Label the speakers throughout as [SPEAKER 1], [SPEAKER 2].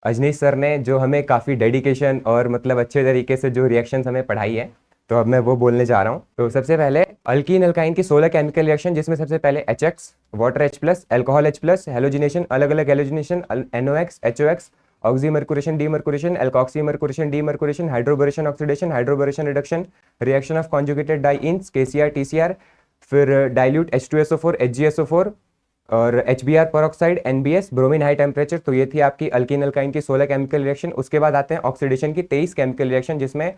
[SPEAKER 1] Ajaneesh sir ने जो हमें काफ़ी डेडिकेशन और मतलब अच्छे तरीके से जो रिएक्शंस हमें पढ़ाई है, तो अब मैं वो बोलने जा रहा हूँ। तो सबसे पहले अल्कीन अल्काइन की 16 केमिकल रिएक्शन, जिसमें सबसे पहले HX, water H+, alcohol H+, halogenation, अलग अलग halogenation, NOx, HOX, oxymercuration, demercuration, alkoxymercuration, demercuration, hydroboration oxidation, hydroboration reduction, reaction of conjugated dienes, KCr TCr, फिर डाइल्यूट H2SO4 HgSO4 और HBr peroxide NBS, bromine high temperature. तो ये थी आपकी alkyne alkyne की 16 chemical reaction. उसके बाद आते हैं ऑक्सीडेशन की 23 केमिकल रिएक्शन, जिसमें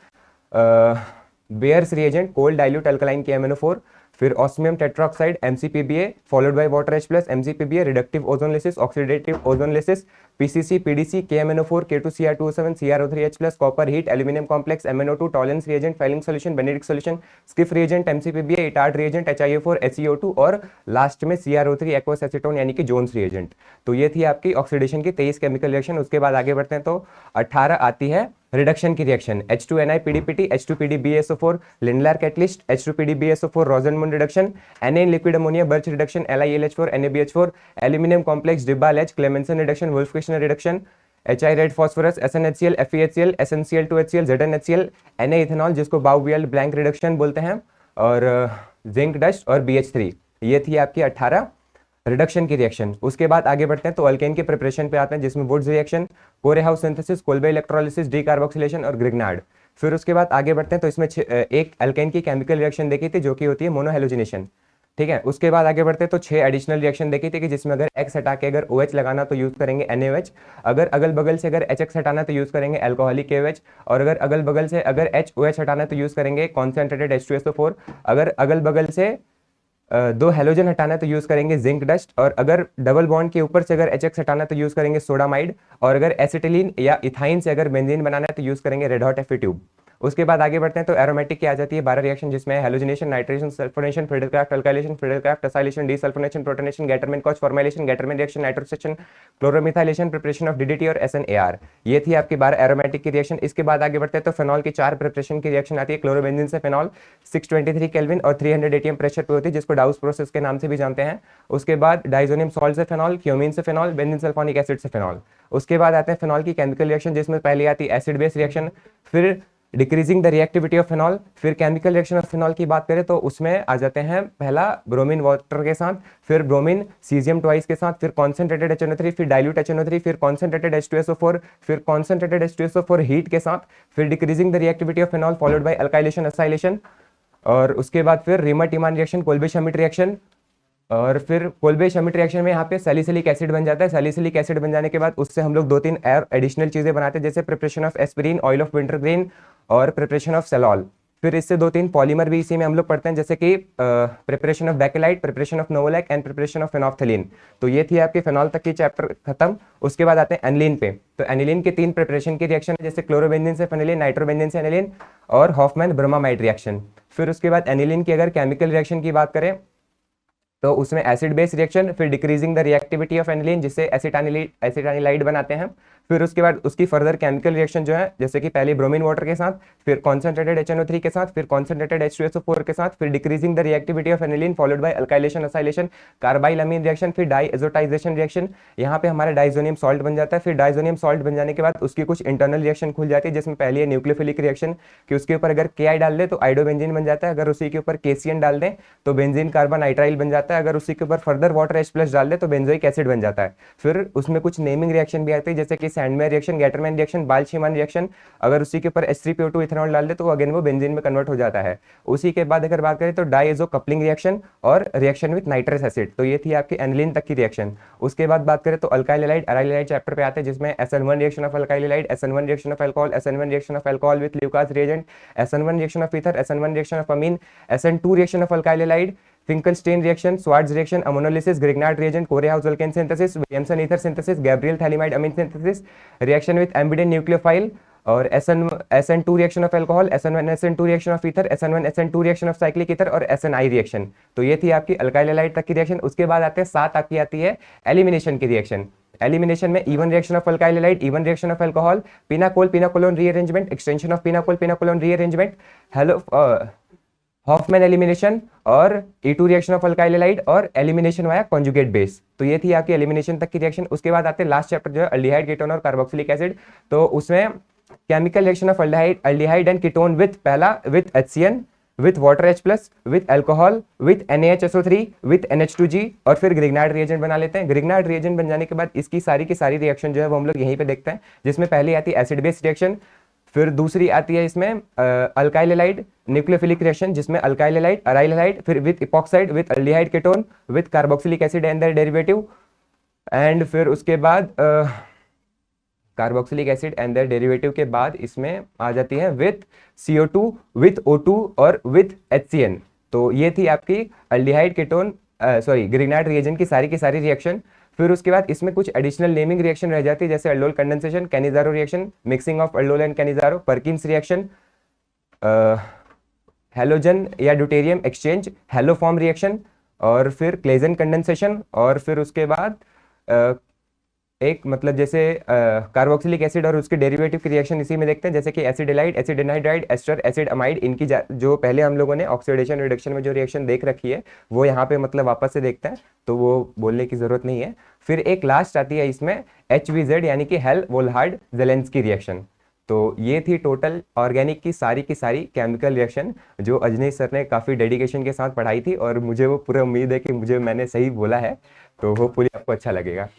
[SPEAKER 1] bears reagent, cold dilute alkaline KMnO4, फिर osmium tetroxide MCPBA followed by water H+, MCPBA, reductive ozonolysis, oxidative ozonolysis, PCC PDC, KMnO4, K2Cr2O7, CrO3H+, copper heat, aluminium complex, MnO2, Tollens reagent, filing solution, Benedict solution, Schiff reagent, MCPBA, Etard reagent, HiO4, HCO2 और last में CrO3 aqueous acetone यानी कि Jones reagent. तो ये थी आपकी oxidation की 23 chemical reaction. उसके बाद आगे बढ़ते हैं तो 18 आती है रिडक्शन की reaction, H2Ni PDPT, H2PDBSO4 Lindlar catalyst, H2PDBSO4 Rosenmund reduction, Na liquid ammonia Birch reduction, LiLH4 NaBH4, aluminium complex डिब्बा लेच Clemmensen reduction, Wolff Kishner reduction, HI red phosphorus, SnHCl, FeHCl, SnCl2HCl, ZnHCl, Na ethanol जिसको Bouveault blank reduction बोलते हैं, और zinc dust और BH3। ये थी आपकी 18 रिडक्शन की रिएक्शन। उसके बाद आगे बढ़ते हैं तो अल्केन के प्रिपरेशन पे आते हैं, जिसमें Wurtz reaction, Corey House synthesis, Kolbe electrolysis, decarboxylation और ग्रिग्नार्ड। फिर उसके बाद आगे बढ़ते हैं तो इसमें एक अल्केन की केमिकल रिएक्शन देखी थी जो कि होती है मोनोहेलोजिनेशन। ठीक है, उसके बाद आगे बढ़ते हैं तो 6 एडिशनल रिएक्शन देखी थी कि जिसमें अगर X हटा के अगर OH लगाना तो यूज करेंगे NaOH, अगर अगल बगल से अगर HX हटाना तो यूज करेंगे अल्कोहलिक KOH, और अगर अगल बगल से अगर HOH हटाना तो यूज करेंगे कॉन्सेंट्रेटेड H2SO4, अगर अगल बगल से दो हेलोजन हटाना तो यूज करेंगे जिंक डस्ट, और अगर डबल बॉन्ड के ऊपर से अगर HX हटाना तो यूज करेंगे सोडामाइड, और अगर एसिटिलीन या इथाइन से अगर बेंजीन बनाना है तो यूज करेंगे रेड हॉट Fe ट्यूब। उसके बाद आगे बढ़ते हैं तो एरोमेटिक की आ जाती है 12 रिएक्शन, जिसमें halogenation, nitration, sulphonation, Friedel Crafts alkylation, Friedel Crafts acylation, desulphonation, protonation, Gattermann Koch formylation, Gattermann reaction, nitrosation, chloromethylation, preparation of DDT और SNAR। ये थी आपकी 12 एरोमेटिक की रिएक्शन। इसके बाद आगे बढ़ते हैं तो फेनॉल की 4 प्रिपरेशन की रिएक्शन आती है। क्लोरोबेंजीन से फेनॉल 623 केल्विन और 300 ATM प्रेशर पे होती है, जिसको डाउस प्रोसेस के नाम से भी जानते हैं। उसके बाद डाइजोनियम सॉल्ट से फेनॉल, क्यूमीन से फेनॉल, बेंजीन सल्फोनिक एसिड से फेनॉल। उसके बाद आते हैं फेनॉल की केमिकल रिएक्शन, जिसमें पहले आती है एसिड बेस रिएक्शन, फिर decreasing the reactivity of phenol, फिर केमिकल रिएक्शन ऑफ फेनॉल की बात करें तो उसमें आ जाते हैं पहला ब्रोमीन वाटर के साथ, फिर ब्रोमीन सीजियम ट्वाइस के साथ, फिर कॉन्सेंट्रेटेड HNO3, फिर डाइल्यूट HNO3, फिर कॉन्सेंट्रेटेड H2SO4, फिर कॉन्सेंट्रेटेड H2SO4 हीट के साथ, फिर decreasing the reactivity of phenol followed by alkylation acylation, और उसके बाद फिर रीमट इमान रिएक्शन, कोल्बे शमिट रिएक्शन, और फिर कोल्बे शमिट रिएक्शन में यहाँ पे सैलिसिलिक एसिड बन जाता है। सैलिसिलिक एसिड बन जाने के बाद उससे हम लोग 2-3 एडिशनल चीजें बनाते हैं, जैसे preparation of aspirin, oil of wintergreen और प्रिपरेशन ऑफ सेलॉल। फिर इससे 2-3 पॉलीमर भी इसी में हम लोग पढ़ते हैं, जैसे कि preparation of bakelite, preparation of novolac and preparation of phenolphthalein. तो ये थी आपके फेनॉल तक की चैप्टर खत्म। उसके बाद आते हैं एनिलीन पे। तो एनिलीन के 3 प्रिपरेशन की रिएक्शन है, जैसे क्लोरोबेंजीन से फेनिलीन, नाइट्रोबेंजीन से एनिलीन और हॉफमैन ब्रोमामाइड रिएक्शन। फिर उसके बाद एनिलीन की अगर केमिकल रिएक्शन की बात करें तो उसमें एसिड बेस रिएक्शन, फिर decreasing the reactivity of aniline जिससे एसिटानिलाइड बनाते हैं। फिर उसके बाद उसकी फर्दर केमिकल रिएक्शन जो है, जैसे कि पहले ब्रोमीन वाटर के साथ, फिर कॉन्सेंट्रेटेड HNO3 के साथ, फिर कॉन्सेंट्रेटेड H2SO4 के साथ, फिर decreasing the reactivity of aniline followed by alkylation acylation, carbylamine reaction, फिर डाइएजोटाइजेशन रिएक्शन। यहाँ पे हमारा डाइजोनियम सॉल्ट बन जाता है। फिर डाइजोनियम सॉल्ट बन जाने के बाद उसकी कुछ इंटरनल रिएक्शन खुल जाती है, जिसमें पहली है न्यूक्लियोफिलिक रिएक्शन, कि उसके ऊपर अगर Ki डाल दे तो आइडोबेंजीन बन जाता है, अगर उसी के ऊपर KCN डाल दें तो बेंजीन कार्बोनाइट्राइल बन जाता है, अगर उसी के ऊपर फर्दर वाटर H+ डाल दे तो बेंजोइक एसिड बन जाता है। फिर उसमें कुछ नेमिंग रिएक्शन भी आती है, जैसे कि Sandmeyer reaction, Gattermann reaction, Balz Schiemann reaction. अगर उसी के ऊपर H3PO2 इथेनॉल डाल दे तो अगेन वो बेंजीन में कन्वर्ट हो जाता है। उसी के बाद अगर बात करें तो डाइएजो कपलिंग रिएक्शन और रिएक्शन विद नाइट्रस एसिड। तो ये थी आपकी एनिलीन तक की रिएक्शन। उसके बाद बात करें तो alkyl halide aryl halide chapter पे आते हैं, जिसमें SN1 reaction of alkyl halide, SN1 reaction of alcohol, SN1 reaction of alcohol with Lucas reagent, SN1 reaction of ether, SN1 reaction of amine, SN2 reaction of alkyl halide, Finkelstein reaction, Swarts reaction, ammonolysis, Grignard reagent, Corey House alkane synthesis, Williamson ether synthesis, Gabriel phthalimide amine synthesis, reaction with ambident nucleophile, और SN2 reaction of alcohol, SN1 SN2 reaction of ether, SN1 SN2 reaction of cyclic ether और SNI reaction. तो ये थी आपकी alkyl halide तक की reaction. उसके बाद आते हैं 7 आपकी आती है एलिमिनेशन की रिएक्शन। एलिमिनेशन में E one reaction of alkyl halide, E one reaction of alcohol, pinacol pinacolone rearrangement, extension of pinacol pinacolone rearrangement, halo Hofmann elimination और E2 reaction of alkyl halide और एलिमिनेशन वाया कॉन्जुगेट बेस। तो ये थी आपकी elimination तक की reaction. उसके बाद आते हैं लास्ट चैप्टर जो है अल्डिहाइड कीटोन और कार्बोक्सिलिक एसिड। तो उसमें chemical reaction of aldehyde and ketone with पहला with HCN with water H plus with alcohol with NaHSO3 with NH2G और फिर ग्रिग्नार्ड रिएजेंट बना लेते हैं। ग्रिग्नार्ड रिएजेंट बन जाने के बाद इसकी सारी की सारी रिएक्शन जो है वो हम लोग यहीं पे देखते हैं, जिसमें पहली आती है एसिड बेस रिएक्शन, फिर दूसरी आती है इसमें अल्काइल हैलाइड न्यूक्लियोफिलिक रिएक्शन जिसमें अल्काइल हैलाइड अराइल हैलाइड, फिर with epoxide with aldehyde ketone with carboxylic acid and their derivative, and फिर उसके बाद carboxylic acid and their derivative के बाद इसमें आ जाती है विथ CO2 विथ O2 और विथ HCN। तो ये थी आपकी अल्डिहाइड कीटोन ग्रिग्नार्ड रिएजेंट की सारी रिएक्शन। फिर उसके बाद इसमें कुछ एडिशनल नेमिंग रिएक्शन रह जाती है, जैसे aldol condensation, Cannizzaro reaction, mixing of aldol and Cannizzaro, Perkins reaction, halogen या ड्यूटेरियम एक्सचेंज, हेलोफॉर्म रिएक्शन, और फिर क्लेजन कंडेंसेशन, और फिर उसके बाद एक मतलब जैसे कार्बोक्सिलिक एसिड और उसके डेरिवेटिव की रिएक्शन इसी में देखते हैं, जैसे कि acid halide, acid anhydride, ester, acid amide, इनकी जो पहले हम लोगों ने ऑक्सीडेशन रिडक्शन में जो रिएक्शन देख रखी है वो यहाँ पे मतलब वापस से देखते हैं, तो वो बोलने की जरूरत नहीं है। फिर एक लास्ट आती है इसमें HVZ यानी कि हेल वोल्हार्ड जेलेंस्की रिएक्शन। तो ये थी टोटल ऑर्गेनिक की सारी केमिकल रिएक्शन जो अजनीश सर ने काफ़ी डेडिकेशन के साथ पढ़ाई थी, और मुझे वो पूरा उम्मीद है कि मैंने सही बोला है, तो होपफुली आपको अच्छा लगेगा।